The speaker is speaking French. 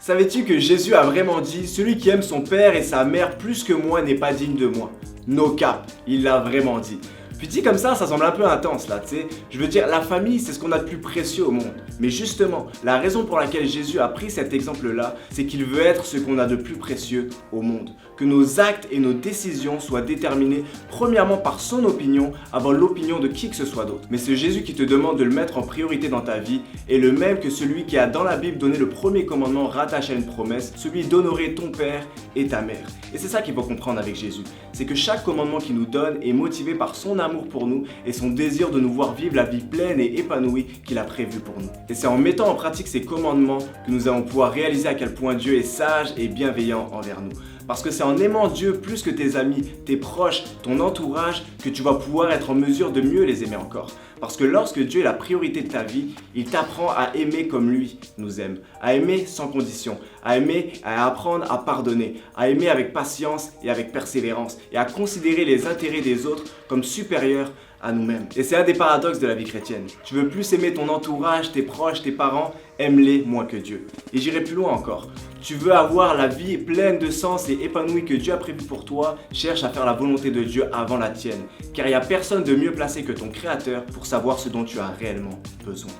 Savais-tu que Jésus a vraiment dit « Celui qui aime son père et sa mère plus que moi n'est pas digne de moi ». No cap, il l'a vraiment dit. Puis dit comme ça semble un peu intense là, tu sais. Je veux dire, la famille, c'est ce qu'on a de plus précieux au monde. Mais justement, la raison pour laquelle Jésus a pris cet exemple-là, c'est qu'il veut être ce qu'on a de plus précieux au monde. Que nos actes et nos décisions soient déterminés premièrement par son opinion, avant l'opinion de qui que ce soit d'autre. Mais ce Jésus qui te demande de le mettre en priorité dans ta vie est le même que celui qui a dans la Bible donné le premier commandement rattaché à une promesse, celui d'honorer ton père et ta mère. Et c'est ça qu'il faut comprendre avec Jésus. C'est que chaque commandement qu'il nous donne est motivé par son amour pour nous et son désir de nous voir vivre la vie pleine et épanouie qu'il a prévue pour nous. Et c'est en mettant en pratique ces commandements que nous allons pouvoir réaliser à quel point Dieu est sage et bienveillant envers nous. Parce que c'est en aimant Dieu plus que tes amis, tes proches, ton entourage, que tu vas pouvoir être en mesure de mieux les aimer encore. Parce que lorsque Dieu est la priorité de ta vie, il t'apprend à aimer comme lui nous aime, à aimer sans condition, à aimer, à apprendre à pardonner, à aimer avec patience et avec persévérance, et à considérer les intérêts des autres comme supérieurs à nous-mêmes. Et c'est un des paradoxes de la vie chrétienne. Tu veux plus aimer ton entourage, tes proches, tes parents, aime-les moins que Dieu. Et j'irai plus loin encore. Tu veux avoir la vie pleine de sens et épanouie que Dieu a prévue pour toi, cherche à faire la volonté de Dieu avant la tienne. Car il n'y a personne de mieux placé que ton Créateur pour savoir ce dont tu as réellement besoin.